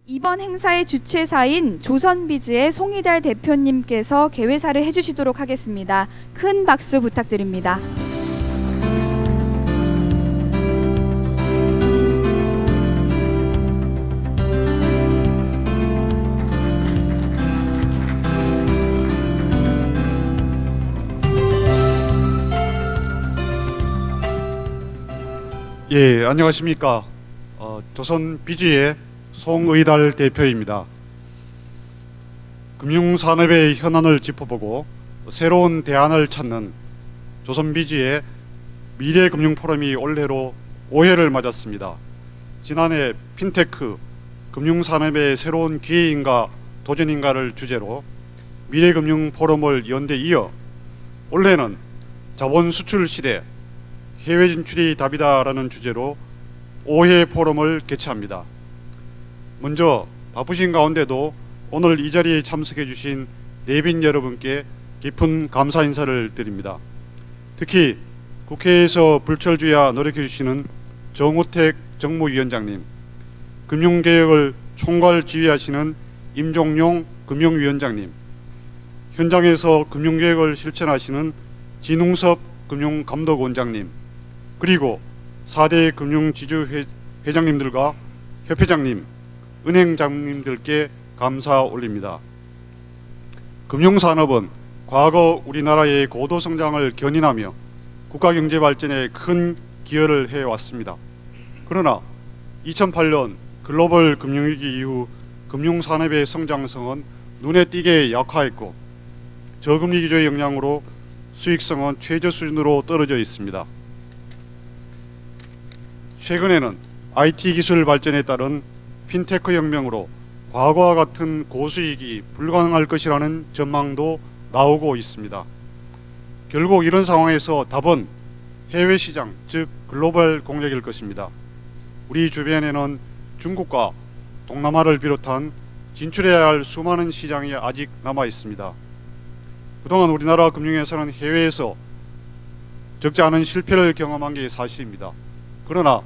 이번 행사의 주최사인 조선비즈의 송이달 대표님께서 개회사를 해주시도록 하겠습니다. 큰 박수 부탁드립니다. 예, 안녕하십니까. 조선비즈의 송의달 대표입니다. 금융산업의 현안을 짚어보고 새로운 대안을 찾는 조선비즈의 미래금융포럼이 올해로 5회를 맞았습니다. 지난해 핀테크, 금융산업의 새로운 기회인가 도전인가를 주제로 미래금융포럼을 연대 이어 올해는 자본 수출 시대, 해외 진출이 답이다라는 주제로 5회 포럼을 개최합니다. 먼저 바쁘신 가운데도 오늘 이 자리에 참석해 주신 내빈 여러분께 깊은 감사 인사를 드립니다. 특히 국회에서 불철주야 노력해 주시는 정우택 정무위원장님, 금융개혁을 총괄 지휘하시는 임종용 금융위원장님, 현장에서 금융개혁을 실천하시는 진웅섭 금융감독원장님, 그리고 4대 금융지주회장님들과 협회장님, 은행장님들께 감사 올립니다. 금융산업은 과거 우리나라의 고도성장을 견인하며 국가경제 발전에 큰 기여를 해왔습니다. 그러나 2008년 글로벌 금융위기 이후 금융산업의 성장성은 눈에 띄게 약화했고 저금리 기조의 영향으로 수익성은 최저 수준으로 떨어져 있습니다. 최근에는 IT 기술 발전에 따른 핀테크 혁명으로 과거와 같은 고수익이 불가능할 것이라는 전망도 나오고 있습니다. 결국 이런 상황에서 답은 해외 시장, 즉 글로벌 공략일 것입니다. 우리 주변에는 중국과 동남아를 비롯한 진출해야 할 수많은 시장이 아직 남아 있습니다. 그동안 우리나라 금융회사는 해외에서 적지 않은 실패를 경험한 게 사실입니다. 그러나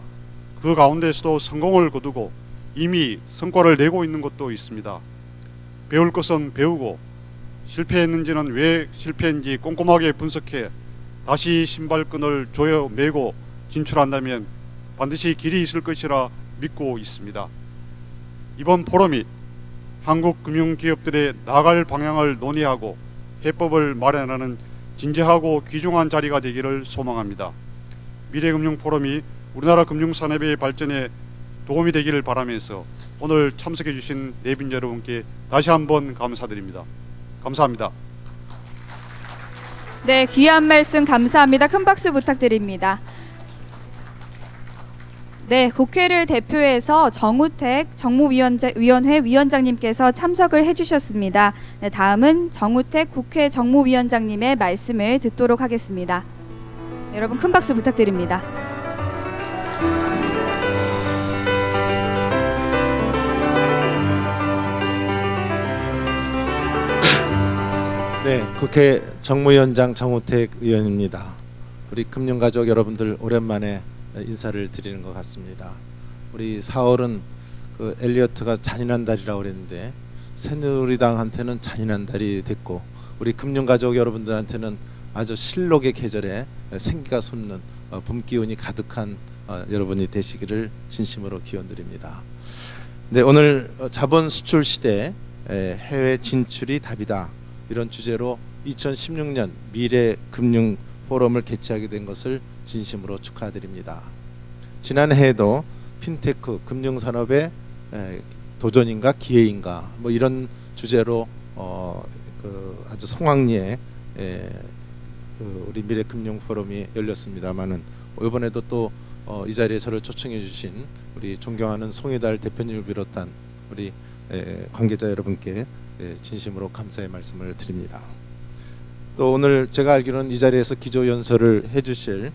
그 가운데서도 성공을 거두고 이미 성과를 내고 있는 것도 있습니다. 배울 것은 배우고 실패했는지는 왜 실패했는지 꼼꼼하게 분석해 다시 신발끈을 조여 매고 진출한다면 반드시 길이 있을 것이라 믿고 있습니다. 이번 포럼이 한국 금융기업들의 나아갈 방향을 논의하고 해법을 마련하는 진지하고 귀중한 자리가 되기를 소망합니다. 미래금융포럼이 우리나라 금융산업의 발전에 도움이 되기를 바라면서 오늘 참석해 주신 내빈 여러분께 다시 한번 감사드립니다. 감사합니다. 네, 귀한 말씀 감사합니다. 큰 박수 부탁드립니다. 네, 국회를 대표해서 정우택 정무위원회 위원장님께서 참석을 해주셨습니다. 네, 다음은 정우택 국회 정무위원장님의 말씀을 듣도록 하겠습니다. 여러분 큰 박수 부탁드립니다. 네, 국회 정무위원장 정우택 의원입니다. 우리 금융가족 여러분들 오랜만에 인사를 드리는 것 같습니다. 우리 4월은 그 엘리어트가 잔인한 달이라고 그랬는데 새누리당한테는 잔인한 달이 됐고 우리 금융가족 여러분들한테는 아주 실록의 계절에 생기가 솟는 봄 기운이 가득한 여러분이 되시기를 진심으로 기원드립니다. 네, 오늘 자본 수출 시대 해외 진출이 답이다 이런 주제로 2016년 미래 금융 포럼을 개최하게 된 것을 진심으로 축하드립니다. 지난해에도 핀테크 금융산업의 도전인가 기회인가 뭐 이런 주제로 아주 성황리에 우리 미래 금융 포럼이 열렸습니다만은 이번에도 또 이 자리에 저를 초청해 주신 우리 존경하는 송이달 대표님을 비롯한 우리 관계자 여러분께 진심으로 감사의 말씀을 드립니다. 또 오늘 제가 알기로는 이 자리에서 기조 연설을 해주실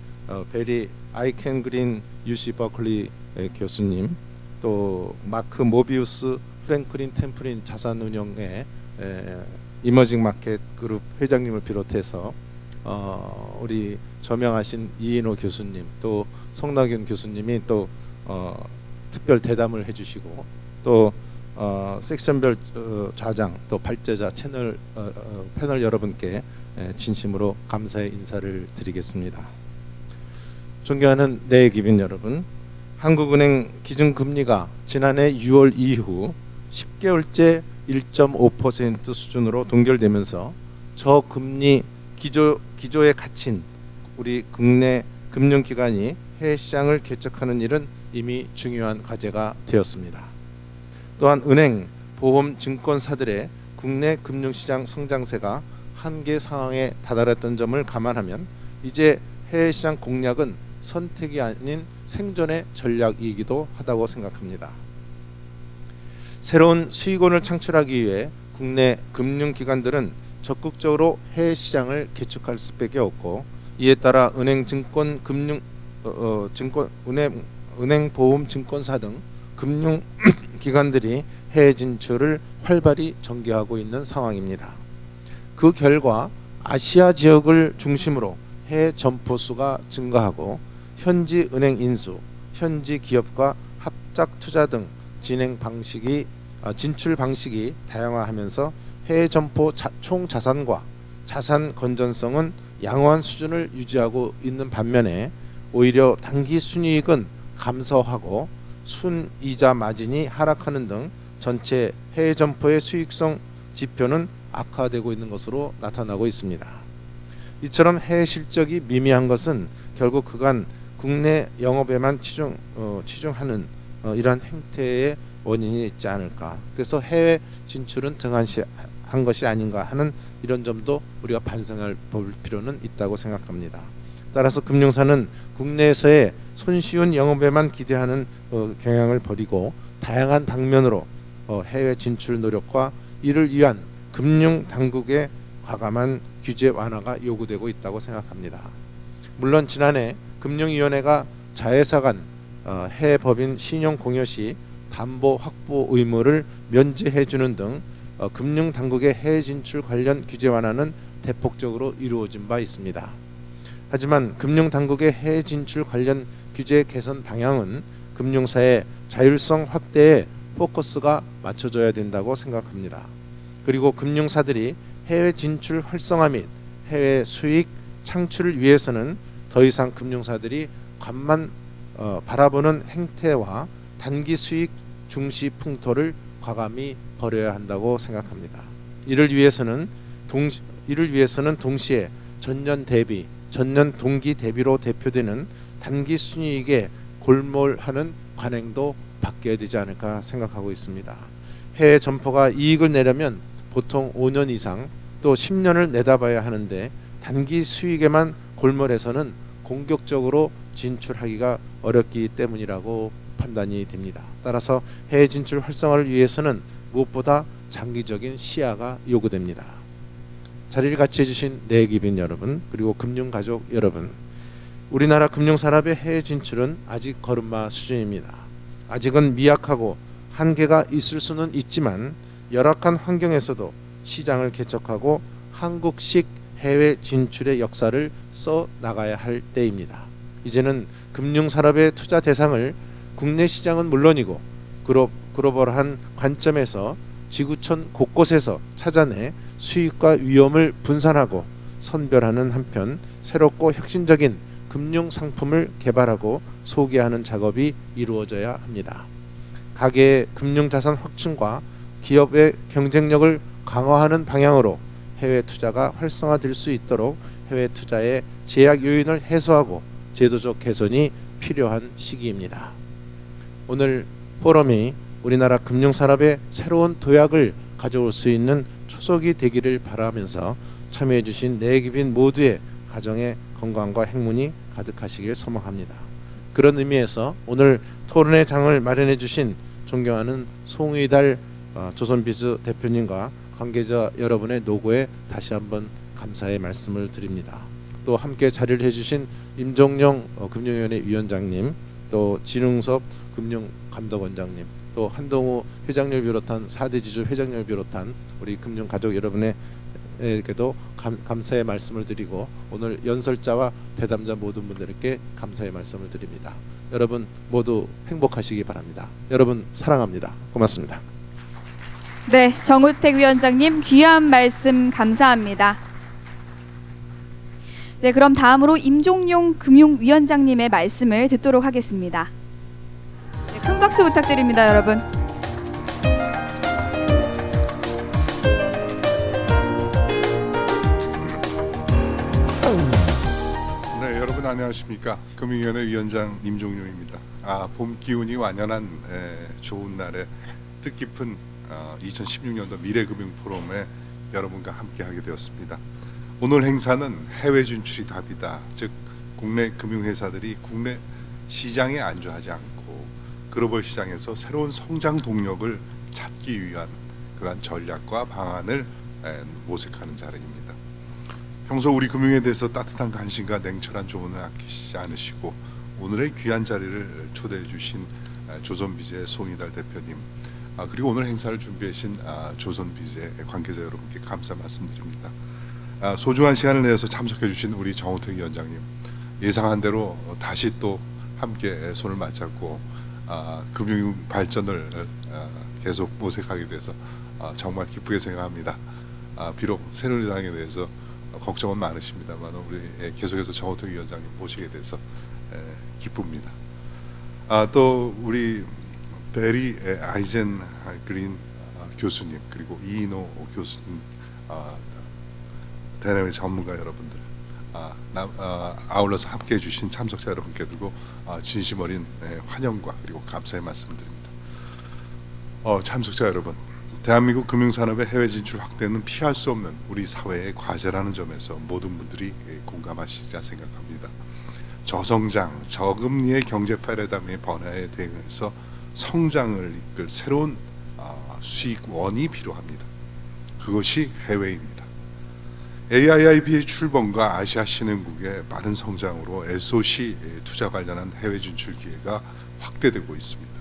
베리 아이켄그린 UC 버클리 교수님, 또 마크 모비우스 프랭클린 템플린 자산운용의 이머징 마켓 그룹 회장님을 비롯해서 우리 저명하신 이인호 교수님, 또 송낙윤 교수님이 또 특별 대담을 해주시고 또 섹션별 좌장 또 발제자 채널 패널 여러분께 진심으로 감사의 인사를 드리겠습니다. 존경하는 내기빈 여러분, 한국은행 기준금리가 지난해 6월 이후 10개월째 1.5% 수준으로 동결되면서 저금리 기조에 갇힌 우리 국내 금융기관이 해외 시장을 개척하는 일은 이미 중요한 과제가 되었습니다. 또한 은행, 보험, 증권사들의 국내 금융시장 성장세가 한계 상황에 다다랐던 점을 감안하면 이제 해외 시장 공략은 선택이 아닌 생존의 전략이기도 하다고 생각합니다. 새로운 수익원을 창출하기 위해 국내 금융기관들은 적극적으로 해외 시장을 개척할 수밖에 없고, 이에 따라 은행, 증권, 은행, 보험, 증권사 등 금융기관들이 해외 진출을 활발히 전개하고 있는 상황입니다. 그 결과 아시아 지역을 중심으로 해외 점포 수가 증가하고 현지 은행 인수, 현지 기업과 합작 투자 등 진출 방식이 다양화하면서 해외 점포 총 자산과 자산 건전성은 양호한 수준을 유지하고 있는 반면에 오히려 단기 순이익은 감소하고 순이자 마진이 하락하는 등 전체 해외 점포의 수익성 지표는 악화되고 있는 것으로 나타나고 있습니다. 이처럼 해외 실적이 미미한 것은 결국 그간 국내 영업에만 치중하는 이러한 행태의 원인이 있지 않을까. 그래서 해외 진출은 등한시한 것이 아닌가 하는 이런 점도 우리가 반성할 볼 필요는 있다고 생각합니다. 따라서 금융사는 국내에서의 손쉬운 영업에만 기대하는 경향을 버리고 다양한 방면으로 해외 진출 노력과 이를 위한 금융 당국의 과감한 규제 완화가 요구되고 있다고 생각합니다. 물론 지난해 금융위원회가 자회사 간 해외 법인 신용 공여 시 담보 확보 의무를 면제해주는 등 금융 당국의 해외 진출 관련 규제 완화는 대폭적으로 이루어진 바 있습니다. 하지만 금융 당국의 해외 진출 관련 규제 개선 방향은 금융사의 자율성 확대에 포커스가 맞춰져야 된다고 생각합니다. 그리고 금융사들이 해외 진출 활성화 및 해외 수익 창출을 위해서는 더 이상 금융사들이 관만 바라보는 행태와 단기 수익 중시 풍토를 과감히 버려야 한다고 생각합니다. 이를 위해서는 동시에 전년 동기 대비로 대표되는 단기 순이익에 골몰하는 관행도 바뀌어야 되지 않을까 생각하고 있습니다. 해외 점포가 이익을 내려면 보통 5년 이상 또 10년을 내다봐야 하는데 단기 수익에만 골몰해서는 공격적으로 진출하기가 어렵기 때문이라고 판단이 됩니다. 따라서 해외 진출 활성화를 위해서는 무엇보다 장기적인 시야가 요구됩니다. 자리를 같이 해주신 내기빈 여러분, 그리고 금융가족 여러분, 우리나라 금융산업의 해외 진출은 아직 걸음마 수준입니다. 아직은 미약하고 한계가 있을 수는 있지만 열악한 환경에서도 시장을 개척하고 한국식 해외 진출의 역사를 써 나가야 할 때입니다. 이제는 금융산업의 투자 대상을 국내 시장은 물론이고 글로벌한 관점에서 지구촌 곳곳에서 찾아내 수익과 위험을 분산하고 선별하는 한편 새롭고 혁신적인 금융 상품을 개발하고 소개하는 작업이 이루어져야 합니다. 가계의 금융자산 확충과 기업의 경쟁력을 강화하는 방향으로 해외 투자가 활성화될 수 있도록 해외 투자의 제약 요인을 해소하고 제도적 개선이 필요한 시기입니다. 오늘 포럼이 우리나라 금융산업의 새로운 도약을 가져올 수 있는 초석이 되기를 바라면서 참여해 주신 내기빈 모두의 가정의 건강과 행운이 가득하시길 소망합니다. 그런 의미에서 오늘 토론의 장을 마련해 주신 존경하는 송의달 조선비즈 대표님과 관계자 여러분의 노고에 다시 한번 감사의 말씀을 드립니다. 또 함께 자리를 해주신 임종영 금융위원회 위원장님, 또 진흥섭 금융감독원장님, 또 한동우 회장님을 비롯한 4대 지주 회장님을 비롯한 우리 금융가족 여러분에게도 감사의 말씀을 드리고 오늘 연설자와 대담자 모든 분들께 감사의 말씀을 드립니다. 여러분 모두 행복하시기 바랍니다. 여러분 사랑합니다. 고맙습니다. 네, 정우택 위원장님 귀한 말씀 감사합니다. 네, 그럼 다음으로 임종용 금융위원장님의 말씀을 듣도록 하겠습니다. 네, 큰 박수 부탁드립니다, 여러분. 네, 여러분 안녕하십니까? 금융위원회 위원장 임종용입니다. 봄 기운이 완연한 좋은 날에 뜻깊은 2016년도 미래금융 포럼에 여러분과 함께하게 되었습니다. 오늘 행사는 해외 진출이 답이다. 즉 국내 금융회사들이 국내 시장에 안주하지 않고 글로벌 시장에서 새로운 성장 동력을 찾기 위한 그러한 전략과 방안을 모색하는 자리입니다. 평소 우리 금융에 대해서 따뜻한 관심과 냉철한 조언을 아끼시지 않으시고 오늘의 귀한 자리를 초대해 주신 조선비즈의 송이달 대표님, 그리고 오늘 행사를 준비해 주신 조선비즈의 관계자 여러분께 감사 말씀드립니다. 소중한 시간을 내서 참석해 주신 우리 정우택 위원장님, 예상한 대로 다시 또 함께 손을 맞잡고 금융 발전을 계속 모색하게 돼서 정말 기쁘게 생각합니다. 비록 새누리당에 대해서 걱정은 많으십니다만 우리 계속해서 정우택 위원장님 모시게 돼서 기쁩니다. 또 우리 베리 아이젠 그린 교수님, 그리고 이인호 교수님, 대내외 전문가 여러분들, 아울러서 함께해 주신 참석자 여러분께도 진심 어린 환영과 그리고 감사의 말씀드립니다. 참석자 여러분, 대한민국 금융산업의 해외 진출 확대는 피할 수 없는 우리 사회의 과제라는 점에서 모든 분들이 공감하시리라 생각합니다. 저성장, 저금리의 경제 패러다임의 변화에 대응해서 성장을 이끌 새로운 수익원이 필요합니다. 그것이 해외입니다. AIIB의 출범과 아시아 신흥국의 빠른 성장으로 SOC 투자 관련한 해외 진출 기회가 확대되고 있습니다.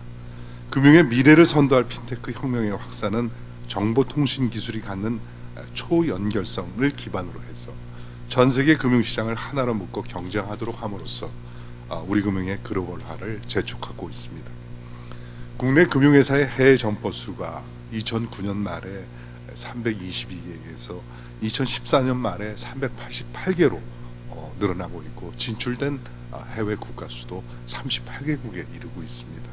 금융의 미래를 선도할 핀테크 혁명의 확산은 정보통신 기술이 갖는 초연결성을 기반으로 해서 전 세계 금융시장을 하나로 묶어 경쟁하도록 함으로써 우리 금융의 글로벌화를 재촉하고 있습니다. 국내 금융회사의 해외 점포 수가 2009년 말에 322개에서 2014년 말에 388개로 늘어나고 있고, 진출된 해외 국가 수도 38개국에 이르고 있습니다.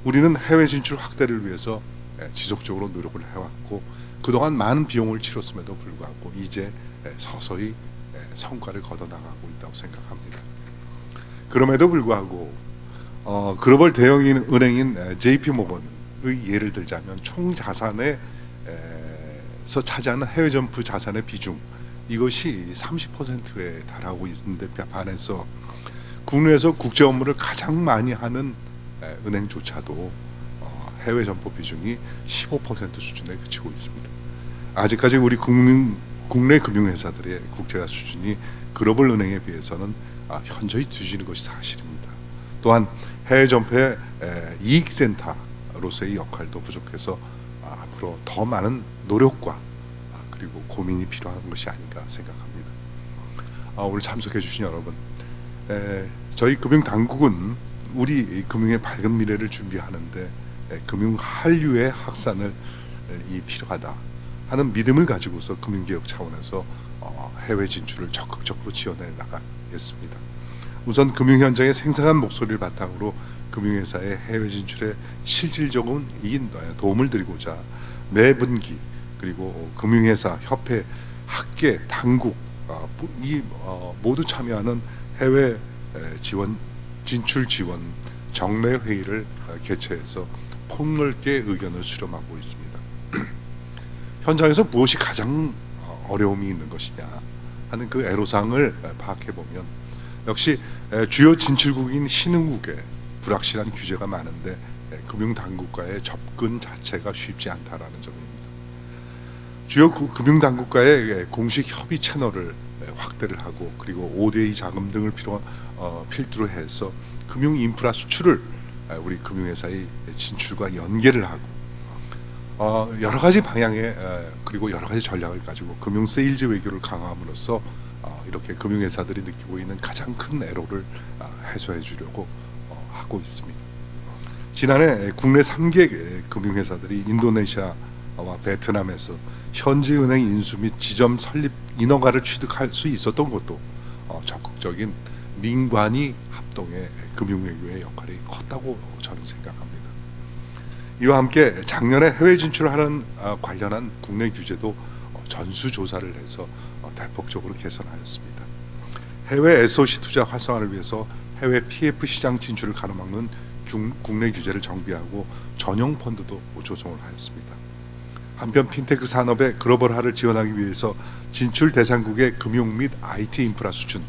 우리는 해외 진출 확대를 위해서 지속적으로 노력을 해왔고 그동안 많은 비용을 치렀음에도 불구하고 이제 서서히 성과를 거둬나가고 있다고 생각합니다. 그럼에도 불구하고 글로벌 대형 은행인 JP모건의 예를 들자면 총 자산에서 차지하는 해외 점포 자산의 비중, 이것이 30%에 달하고 있는데 반해서 국내에서 국제 업무를 가장 많이 하는 은행조차도 해외 점포 비중이 15% 수준에 그치고 있습니다. 아직까지 우리 국내 금융회사들의 국제화 수준이 글로벌 은행에 비해서는 현저히 뒤지는 것이 사실입니다. 또한 해외 점포의 이익센터로서의 역할도 부족해서 앞으로 더 많은 노력과 그리고 고민이 필요한 것이 아닌가 생각합니다. 오늘 참석해 주신 여러분, 저희 금융당국은 우리 금융의 밝은 미래를 준비하는데 금융 한류의 확산을 필요하다 하는 믿음을 가지고서 금융개혁 차원에서 해외 진출을 적극적으로 지원해 나가겠습니다. 우선 금융 현장의 생생한 목소리를 바탕으로 금융회사의 해외 진출에 실질적인 도움을 드리고자 매 분기 그리고 금융회사, 협회, 학계, 당국 모두 참여하는 해외 진출 지원 정례 회의를 개최해서 폭넓게 의견을 수렴하고 있습니다. 현장에서 무엇이 가장 어려움이 있는 것이냐 하는 그 애로사항을 파악해 보면 역시 주요 진출국인 신흥국에 불확실한 규제가 많은데 금융당국과의 접근 자체가 쉽지 않다라는 점입니다. 주요 금융당국과의 공식 협의 채널을 확대를 하고 그리고 ODA 자금 등을 필두로 해서 금융 인프라 수출을 우리 금융회사의 진출과 연계를 하고 여러 가지 방향의 그리고 여러 가지 전략을 가지고 금융 세일즈 외교를 강화함으로써 이렇게 금융회사들이 느끼고 있는 가장 큰 애로를 해소해 주려고 하고 있습니다. 지난해 국내 3개 금융회사들이 인도네시아 베트남에서 현지 은행 인수 및 지점 설립 인허가를 취득할 수 있었던 것도 적극적인 민관이 합동의 금융외교의 역할이 컸다고 저는 생각합니다. 이와 함께 작년에 해외 진출하는 관련한 국내 규제도 전수조사를 해서 대폭적으로 개선하였습니다. 해외 SOC 투자 활성화를 위해서 해외 PF 시장 진출을 가로막는 국내 규제를 정비하고 전용 펀드도 조성을 하였습니다. 한편 핀테크 산업의 글로벌화를 지원하기 위해서 진출 대상국의 금융 및 IT 인프라 수준,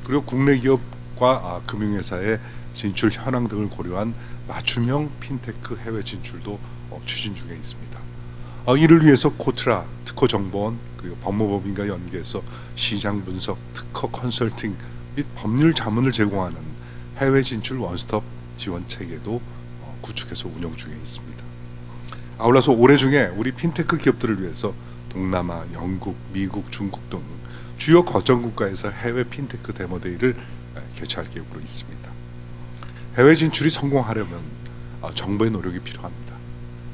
그리고 국내 기업과 금융회사의 진출 현황 등을 고려한 맞춤형 핀테크 해외 진출도 추진 중에 있습니다. 이를 위해서 코트라, 특허정보원, 그리고 법무법인과 연계해서 시장 분석, 특허 컨설팅 및 법률 자문을 제공하는 해외 진출 원스톱 지원 체계도 구축해서 운영 중에 있습니다. 아울러서 올해 중에 우리 핀테크 기업들을 위해서 동남아, 영국, 미국, 중국 등 주요 거점 국가에서 해외 핀테크 데모데이를 개최할 계획으로 있습니다. 해외 진출이 성공하려면 정부의 노력이 필요합니다.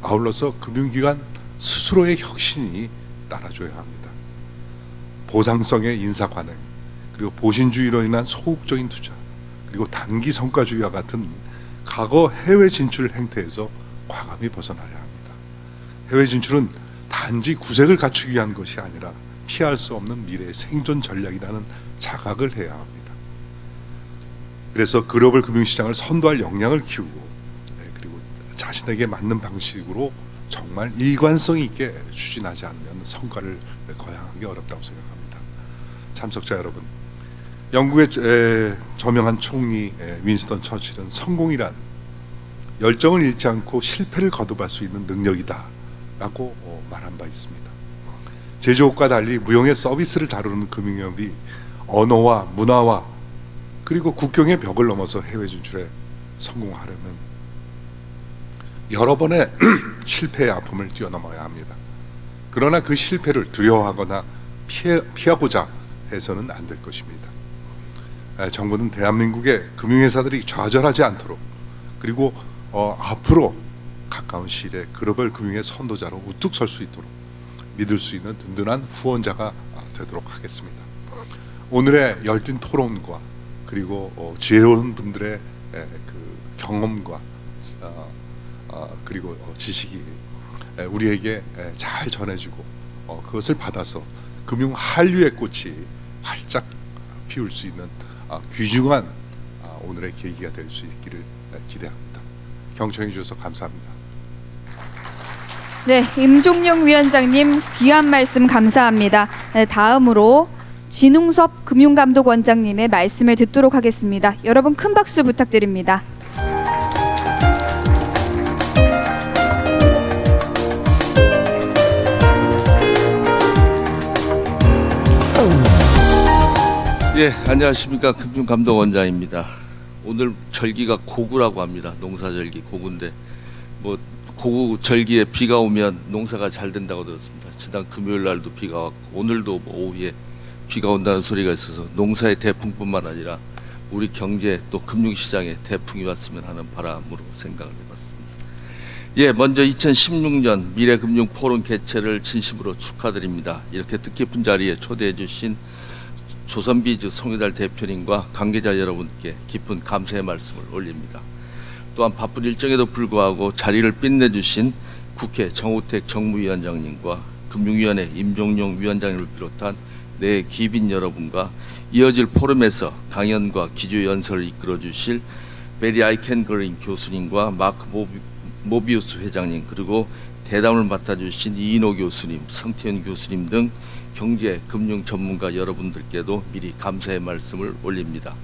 아울러서 금융기관 스스로의 혁신이 따라줘야 합니다. 보상성의 인사 관행, 그리고 보신주의로 인한 소극적인 투자, 그리고 단기 성과주의와 같은 과거 해외 진출 행태에서 과감히 벗어나야 합니다. 해외 진출은 단지 구색을 갖추기 위한 것이 아니라 피할 수 없는 미래의 생존 전략이라는 자각을 해야 합니다. 그래서 글로벌 금융시장을 선도할 역량을 키우고, 그리고 자신에게 맞는 방식으로 정말 일관성 있게 추진하지 않으면 성과를 거양하기 어렵다고 생각합니다. 참석자 여러분, 영국의 저명한 총리 윈스턴 처칠은 성공이란 열정을 잃지 않고 실패를 거듭할 수 있는 능력이다 라고 말한 바 있습니다. 제조업과 달리 무형의 서비스를 다루는 금융업이 언어와 문화와 그리고 국경의 벽을 넘어서 해외 진출에 성공하려면 여러 번의 실패의 아픔을 뛰어넘어야 합니다. 그러나 그 실패를 두려워하거나 피하고자 해서는 안 될 것입니다. 정부는 대한민국의 금융회사들이 좌절하지 않도록, 그리고 앞으로 가까운 시일에 글로벌 금융의 선도자로 우뚝 설 수 있도록 믿을 수 있는 든든한 후원자가 되도록 하겠습니다. 오늘의 열띤 토론과 그리고 지혜로운 분들의 그 경험과 그리고 지식이 우리에게 잘 전해지고 그것을 받아서 금융 한류의 꽃이 활짝 피울 수 있는 귀중한 오늘의 계기가 될 수 있기를 기대합니다. 경청해 주셔서 감사합니다. 네, 임종용 위원장님 귀한 말씀 감사합니다. 네, 다음으로 진웅섭 금융감독원장님의 말씀을 듣도록 하겠습니다. 여러분 큰 박수 부탁드립니다. 예, 안녕하십니까. 금융감독원장입니다. 오늘 절기가 고구라고 합니다. 농사절기 고구인데 뭐 고구 절기에 비가 오면 농사가 잘 된다고 들었습니다. 지난 금요일 날도 비가 왔고 오늘도 뭐 오후에 비가 온다는 소리가 있어서 농사의 태풍뿐만 아니라 우리 경제 또 금융시장에 태풍이 왔으면 하는 바람으로 생각을 해봤습니다. 예, 먼저 2016년 미래금융포럼 개최를 진심으로 축하드립니다. 이렇게 뜻깊은 자리에 초대해 주신 조선비즈 송희달 대표님과 관계자 여러분께 깊은 감사의 말씀을 올립니다. 또한 바쁜 일정에도 불구하고 자리를 빛내주신 국회 정우택 정무위원장님과 금융위원회 임종용 위원장님을 비롯한 내 기빈 여러분과 이어질 포럼에서 강연과 기조 연설을 이끌어 주실 베리 아이켄그린 교수님과 마크 모비우스 회장님, 그리고 대담을 맡아주신 이인호 교수님, 성태현 교수님 등 경제, 금융 전문가 여러분들께도 미리 감사의 말씀을 올립니다.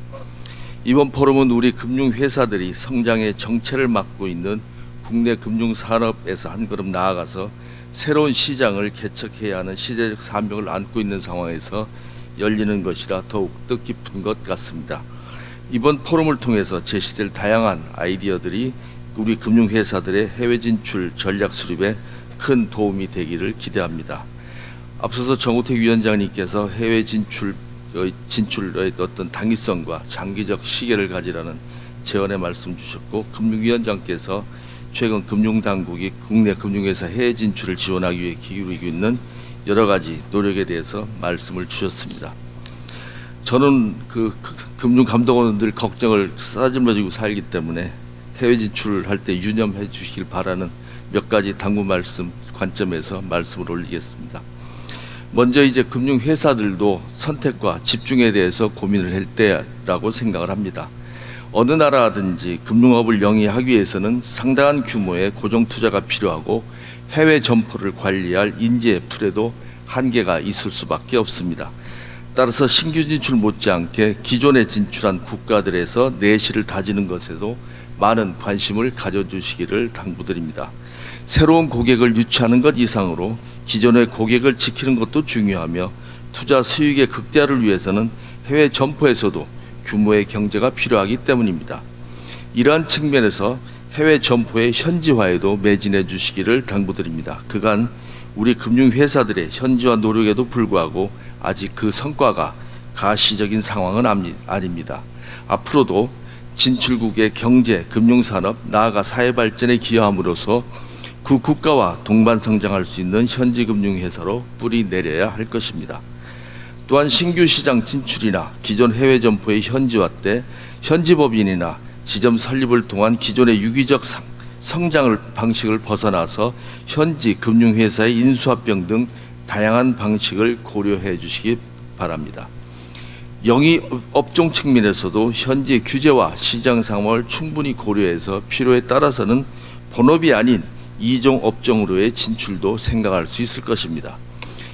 이번 포럼은 우리 금융회사들이 성장의 정체를 맡고 있는 국내 금융산업에서 한 걸음 나아가서 새로운 시장을 개척해야 하는 시대적 사명을 안고 있는 상황에서 열리는 것이라 더욱 뜻깊은 것 같습니다. 이번 포럼을 통해서 제시될 다양한 아이디어들이 우리 금융회사들의 해외 진출 전략 수립에 큰 도움이 되기를 기대합니다. 앞서서 정우택 위원장님께서 해외 진출의 어떤 당위성과 장기적 시계를 가지라는 제언의 말씀 주셨고, 금융위원장께서 최근 금융당국이 국내 금융회사 해외 진출을 지원하기 위해 기울이고 있는 여러 가지 노력에 대해서 말씀을 주셨습니다. 저는 금융감독원은 늘 걱정을 싸질러지고 살기 때문에 해외 진출을 할 때 유념해 주시길 바라는 몇 가지 당부 말씀 관점에서 말씀을 올리겠습니다. 먼저 이제 금융회사들도 선택과 집중에 대해서 고민을 할 때라고 생각을 합니다. 어느 나라든지 금융업을 영위하기 위해서는 상당한 규모의 고정 투자가 필요하고 해외 점포를 관리할 인재 풀에도 한계가 있을 수밖에 없습니다. 따라서 신규 진출 못지않게 기존에 진출한 국가들에서 내실을 다지는 것에도 많은 관심을 가져주시기를 당부드립니다. 새로운 고객을 유치하는 것 이상으로 기존의 고객을 지키는 것도 중요하며 투자 수익의 극대화를 위해서는 해외 점포에서도 규모의 경제가 필요하기 때문입니다. 이러한 측면에서 해외 점포의 현지화에도 매진해 주시기를 당부드립니다. 그간 우리 금융회사들의 현지화 노력에도 불구하고 아직 그 성과가 가시적인 상황은 아닙니다. 앞으로도 진출국의 경제, 금융산업, 나아가 사회 발전에 기여함으로써 그 국가와 동반 성장할 수 있는 현지 금융회사로 뿌리 내려야 할 것입니다. 또한 신규 시장 진출이나 기존 해외 점포의 현지화 때 현지 법인이나 지점 설립을 통한 기존의 유기적 성장을 방식을 벗어나서 현지 금융회사의 인수합병 등 다양한 방식을 고려해 주시기 바랍니다. 영위 업종 측면에서도 현지 규제와 시장 상황을 충분히 고려해서 필요에 따라서는 본업이 아닌 이종 업종으로의 진출도 생각할 수 있을 것입니다.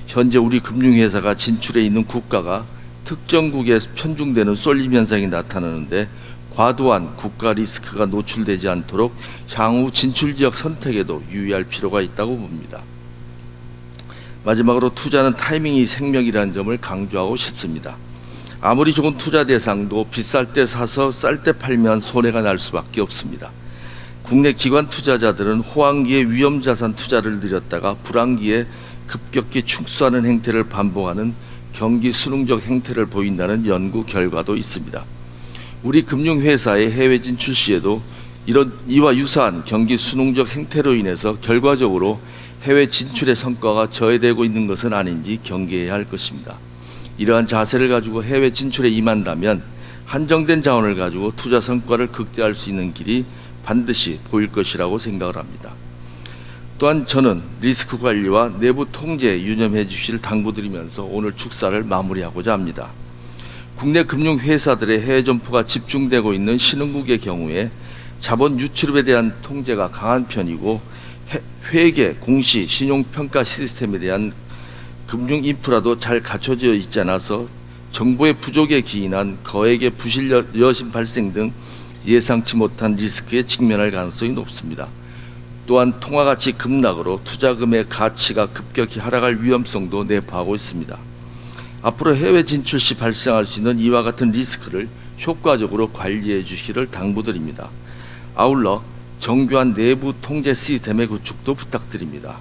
현재 우리 금융회사가 진출해 있는 국가가 특정국에 편중되는 쏠림 현상이 나타나는데 과도한 국가 리스크가 노출되지 않도록 향후 진출 지역 선택에도 유의할 필요가 있다고 봅니다. 마지막으로 투자는 타이밍이 생명이라는 점을 강조하고 싶습니다. 아무리 좋은 투자 대상도 비쌀 때 사서 쌀 때 팔면 손해가 날 수밖에 없습니다. 국내 기관 투자자들은 호황기에 위험자산 투자를 늘렸다가 불황기에 급격히 축소하는 행태를 반복하는 경기 순응적 행태를 보인다는 연구 결과도 있습니다. 우리 금융회사의 해외 진출 시에도 이와 유사한 경기 순응적 행태로 인해서 결과적으로 해외 진출의 성과가 저해되고 있는 것은 아닌지 경계해야 할 것입니다. 이러한 자세를 가지고 해외 진출에 임한다면 한정된 자원을 가지고 투자 성과를 극대화할 수 있는 길이 반드시 보일 것이라고 생각을 합니다. 또한 저는 리스크 관리와 내부 통제에 유념해 주시길 당부드리면서 오늘 축사를 마무리하고자 합니다. 국내 금융회사들의 해외 점포가 집중되고 있는 신흥국의 경우에 자본 유출에 대한 통제가 강한 편이고 회계, 공시, 신용평가 시스템에 대한 금융 인프라도 잘 갖춰져 있지 않아서 정보의 부족에 기인한 거액의 부실 여신 발생 등 예상치 못한 리스크에 직면할 가능성이 높습니다. 또한 통화가치 급락으로 투자금의 가치가 급격히 하락할 위험성도 내포하고 있습니다. 앞으로 해외 진출 시 발생할 수 있는 이와 같은 리스크를 효과적으로 관리해 주시기를 당부드립니다. 아울러 정교한 내부 통제 시스템의 구축도 부탁드립니다.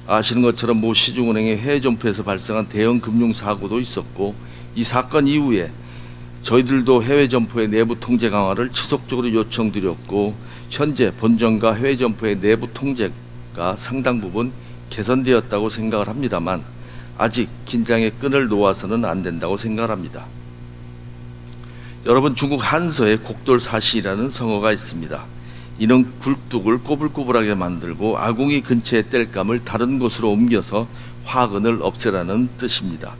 아시는 것처럼 모 시중은행의 해외 점포에서 발생한 대형 금융 사고도 있었고 이 사건 이후에 저희들도 해외 점포의 내부 통제 강화를 지속적으로 요청드렸고 현재 본점과 해외 점포의 내부 통제가 상당 부분 개선되었다고 생각을 합니다만 아직 긴장의 끈을 놓아서는 안 된다고 생각합니다. 여러분, 중국 한서에 곡돌사시라는 성어가 있습니다. 이는 굴뚝을 꼬불꼬불하게 만들고 아궁이 근처의 땔감을 다른 곳으로 옮겨서 화근을 없애라는 뜻입니다.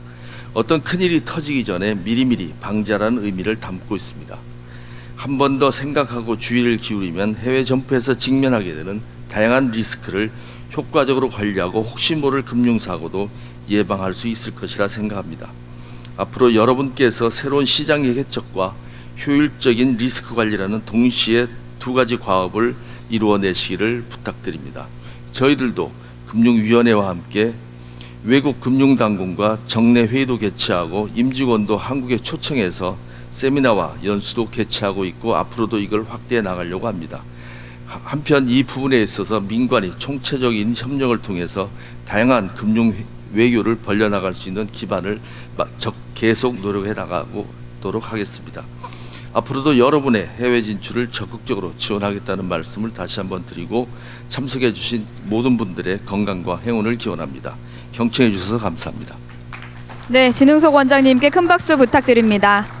어떤 큰일이 터지기 전에 미리미리 방지하라는 의미를 담고 있습니다. 한 번 더 생각하고 주의를 기울이면 해외 점포에서 직면하게 되는 다양한 리스크를 효과적으로 관리하고 혹시 모를 금융사고도 예방할 수 있을 것이라 생각합니다. 앞으로 여러분께서 새로운 시장의 개척과 효율적인 리스크 관리라는 동시에 두 가지 과업을 이루어내시기를 부탁드립니다. 저희들도 금융위원회와 함께 외국 금융당국과 정례 회의도 개최하고 임직원도 한국에 초청해서 세미나와 연수도 개최하고 있고 앞으로도 이걸 확대해 나가려고 합니다. 한편 이 부분에 있어서 민관이 총체적인 협력을 통해서 다양한 금융 외교를 벌려나갈 수 있는 기반을 계속 노력해 나가도록 하겠습니다. 앞으로도 여러분의 해외 진출을 적극적으로 지원하겠다는 말씀을 다시 한번 드리고 참석해 주신 모든 분들의 건강과 행운을 기원합니다. 경청해 주셔서 감사합니다. 네, 진흥석 원장님께 큰 박수 부탁드립니다.